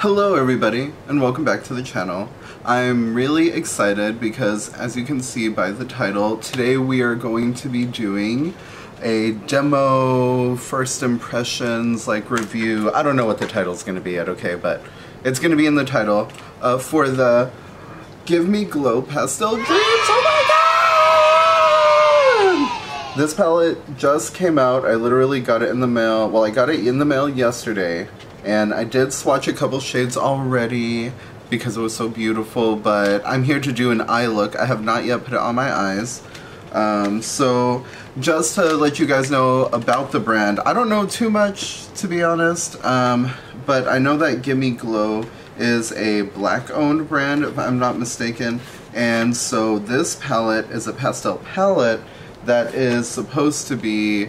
Hello everybody, and welcome back to the channel. I'm really excited because, as you can see by the title, today we are going to be doing a demo, first impressions, like review. I don't know what the title's going to be yet, okay, but it's going to be in the title for the Give Me Glow Pastel Dreams. Oh my god! This palette just came out. I literally got it in the mail. Well, I got it in the mail yesterday. And I did swatch a couple shades already because it was so beautiful, but I'm here to do an eye look. I have not yet put it on my eyes. So just to let you guys know about the brand, I don't know too much, to be honest, but I know that Give Me Glow is a black-owned brand, if I'm not mistaken, and so this palette is a pastel palette that is supposed to be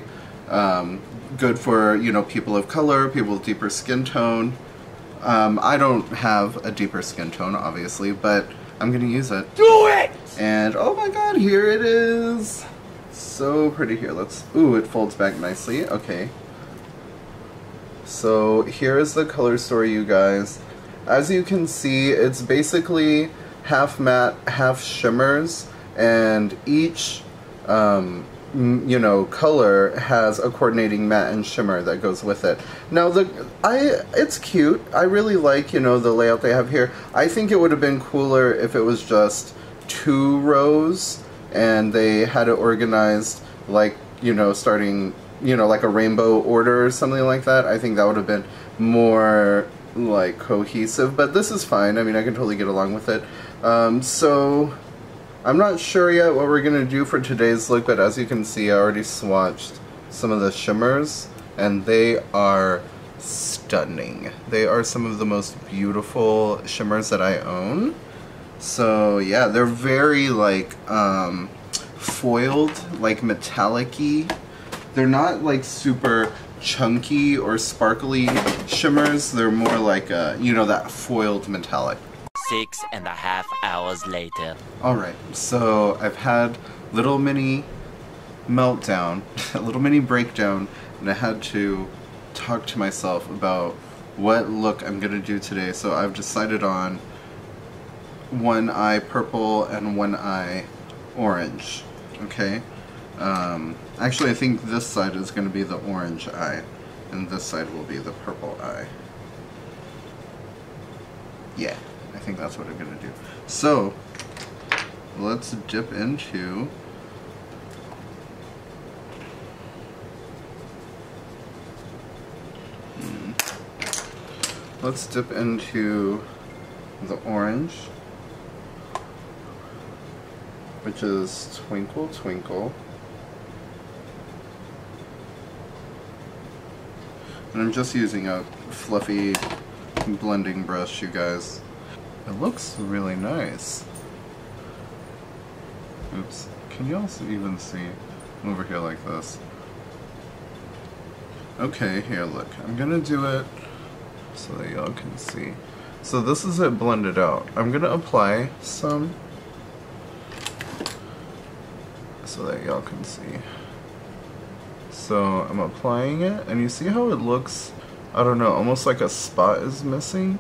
good for, you know, people of color, people with deeper skin tone. I don't have a deeper skin tone, obviously, but I'm gonna use it. Do it! And oh my god, here it is! So pretty. Here, ooh, it folds back nicely. Okay. So here is the color story, you guys. As you can see, it's basically half matte, half shimmers, and each you know, color has a coordinating matte and shimmer that goes with it. Now it's cute. I really like, you know, the layout they have here. I think it would have been cooler if it was just 2 rows and they had it organized like, you know, starting, you know, like a rainbow order or something like that. I think that would have been more like cohesive, but this is fine. I mean, I can totally get along with it. So I'm not sure yet what we're going to do for today's look, but as you can see, I already swatched some of the shimmers, and they are stunning. They are some of the most beautiful shimmers that I own. So yeah, they're very like foiled, like metallic-y. They're not like super chunky or sparkly shimmers. They're more like you know, that foiled metallic. 6.5 hours later. Alright, so I've had little mini meltdown, a little mini breakdown, and I had to talk to myself about what look I'm gonna do today. So I've decided on one eye purple and one eye orange. Okay? Actually, I think this side is gonna be the orange eye, and this side will be the purple eye. Yeah. I think that's what I'm gonna do. So let's dip into the orange, which is Twinkle Twinkle. And I'm just using a fluffy blending brush, you guys. It looks really nice. Oops. Can you also even see over here like this? Okay, here, look. I'm gonna do it so that y'all can see. So this is it blended out. I'm gonna apply some so that y'all can see. So I'm applying it, and you see how it looks, I don't know, almost like a spot is missing?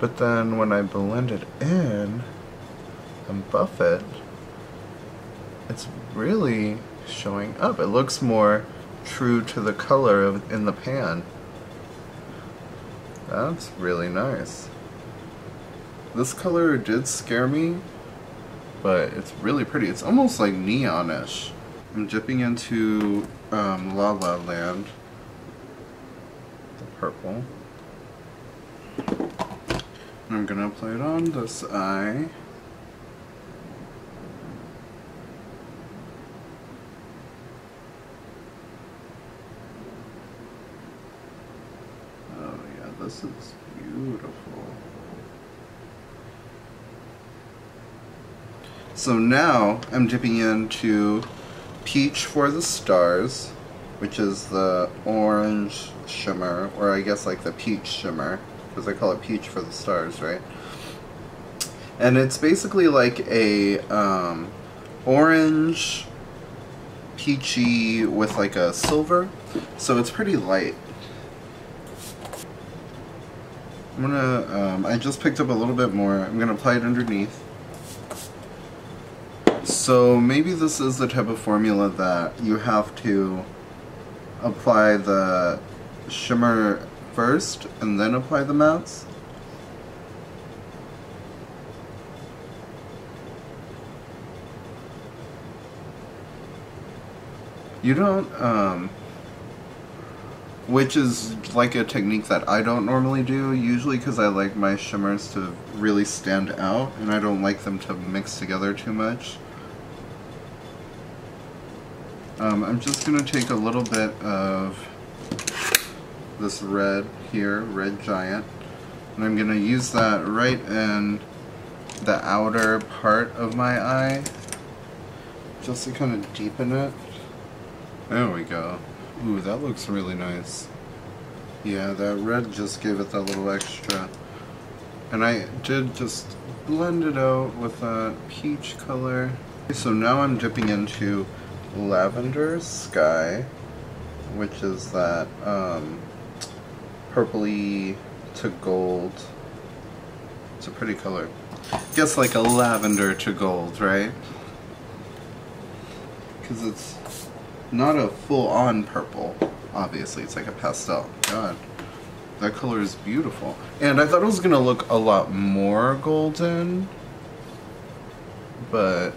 But then when I blend it in and buff it, it's really showing up. It looks more true to the color in the pan. That's really nice. This color did scare me, but it's really pretty. It's almost like neonish. I'm dipping into La La Land, the purple. I'm gonna apply it on this eye. Oh yeah, this is beautiful. So now I'm dipping into Peach for the Stars, which is the orange shimmer, or I guess like the peach shimmer, because I call it Peach for the Stars, right? And it's basically like a orange peachy with like a silver, so it's pretty light. I'm gonna, I just picked up a little bit more. I'm gonna apply it underneath. So maybe this is the type of formula that you have to apply the shimmer first and then apply the mattes. You don't, which is like a technique that I don't normally do, usually because I like my shimmers to really stand out and I don't like them to mix together too much. I'm just going to take a little bit of this red here, Red Giant, and I'm going to use that right in the outer part of my eye, just to kind of deepen it. There we go. Ooh, that looks really nice. Yeah, that red just gave it that little extra. And I did just blend it out with a peach color. So now I'm dipping into Lavender Sky, which is that purpley to gold. It's a pretty color. Guess like a lavender to gold, right? Because it's not a full-on purple, obviously. It's like a pastel. God, that color is beautiful. And I thought it was going to look a lot more golden, but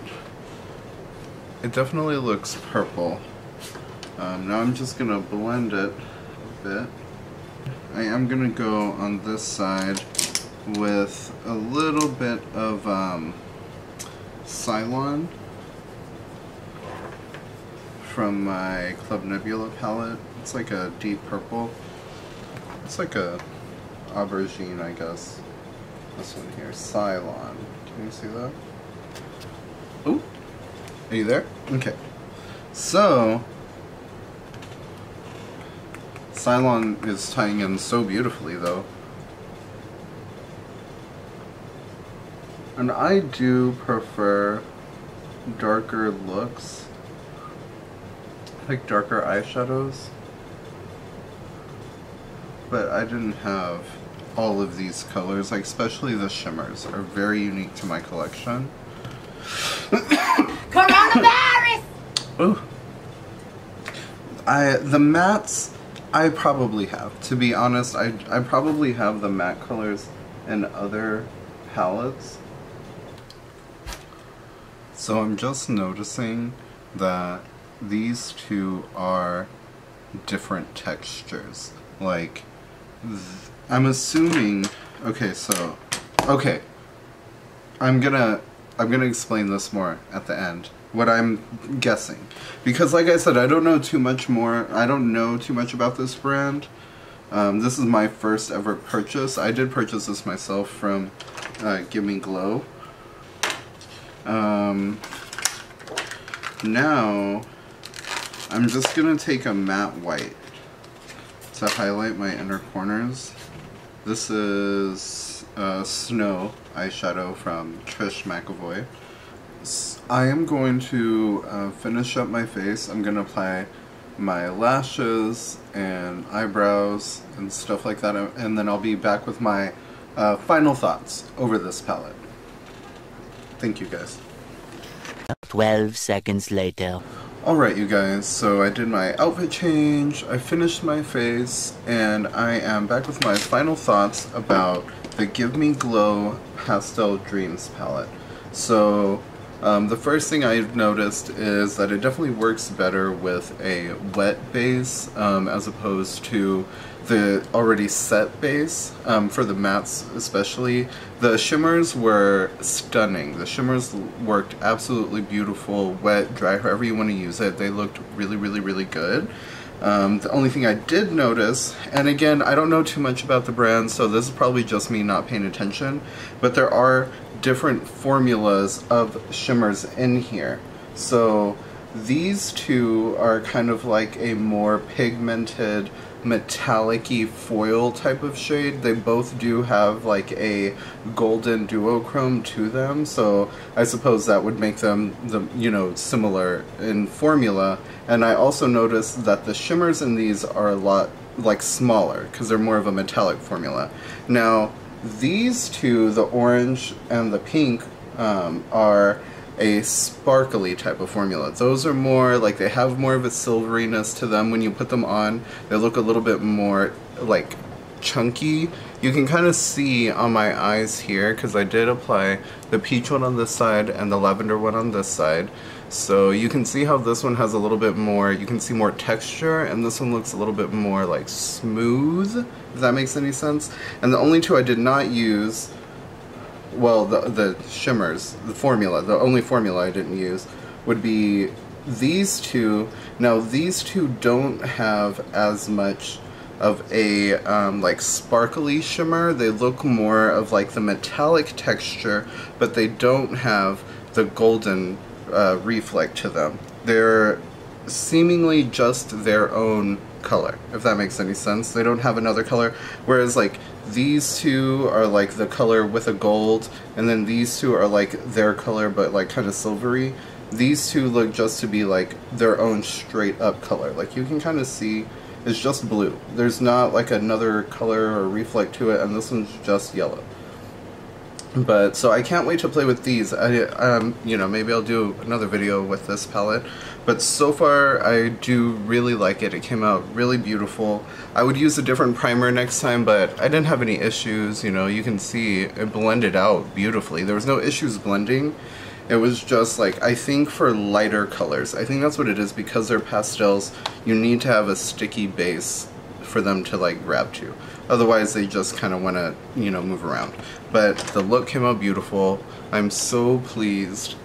it definitely looks purple. Now I'm just going to blend it a bit. I am going to go on this side with a little bit of Cylon from my Club Nebula palette. It's like a deep purple. It's like a aubergine, I guess. This one here, Cylon. Can you see that? Oh, are you there? Okay. So, Cylon is tying in so beautifully, though. And I do prefer darker looks, like darker eyeshadows, but I didn't have all of these colors, like especially the shimmers are very unique to my collection. Coronavirus! Ooh. The mattes, I probably have. To be honest, I probably have the matte colors in other palettes. So I'm just noticing that these two are different textures. Like, I'm assuming, okay, I'm gonna explain this more at the end, what I'm guessing. Because like I said, I don't know too much about this brand. This is my first ever purchase. I did purchase this myself from Give Me Glow. Now, I'm just gonna take a matte white to highlight my inner corners. This is Snow eyeshadow from Trish McEvoy. I am going to finish up my face. I'm gonna apply my lashes and eyebrows and stuff like that, and then I'll be back with my final thoughts over this palette. Thank you guys. 12 seconds later. Alright you guys, so I did my outfit change, I finished my face, and I am back with my final thoughts about the Give Me Glow Pastel Dreams palette. So, the first thing I've noticed is that it definitely works better with a wet base as opposed to the already set base. For the mattes especially, the shimmers were stunning. The shimmers worked absolutely beautiful, wet, dry, however you want to use it. They looked really, really, really good. The only thing I did notice, and again, I don't know too much about the brand, so this is probably just me not paying attention, but there are different formulas of shimmers in here. So these two are kind of like a more pigmented, metallic-y foil type of shade. They both do have like a golden duochrome to them, so I suppose that would make them, similar in formula. And I also noticed that the shimmers in these are a lot like smaller because they're more of a metallic formula. Now these two, the orange and the pink, are a sparkly type of formula. Those are more like, they have more of a silveriness to them. When you put them on, they look a little bit more like chunky. You can kind of see on my eyes here because I did apply the peach one on this side and the lavender one on this side. So you can see how this one has a little bit more, you can see more texture, and this one looks a little bit more like smooth, if that makes any sense. And the only two I did not use, well, the shimmers, the formula, the only formula I didn't use would be these two. Now these two don't have as much of a like sparkly shimmer. They look more of like the metallic texture, but they don't have the golden reflect to them. They're seemingly just their own color, if that makes any sense. They don't have another color, whereas like these two are like the color with a gold, and then these two are like their color but like kind of silvery. These two look just to be like their own straight up color. Like you can kind of see it's just blue. There's not like another color or reflect to it, and this one's just yellow. But so I can't wait to play with these. You know, maybe I'll do another video with this palette. But so far, I do really like it. It came out really beautiful. I would use a different primer next time, but I didn't have any issues. You know, you can see it blended out beautifully. There was no issues blending. It was just like, I think for lighter colors, I think that's what it is, because they're pastels, you need to have a sticky base for them to like grab to. Otherwise they just kind of want to, you know, move around. But the look came out beautiful. I'm so pleased.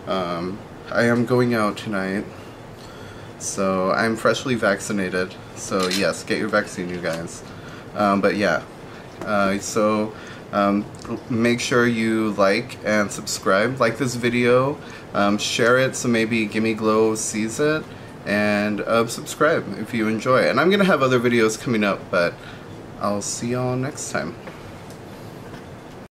I am going out tonight, so I'm freshly vaccinated. So yes, get your vaccine, you guys. But yeah, make sure you like and subscribe. Like this video, share it so maybe Gimme Glow sees it, and subscribe if you enjoy. And I'm gonna have other videos coming up, but I'll see y'all next time.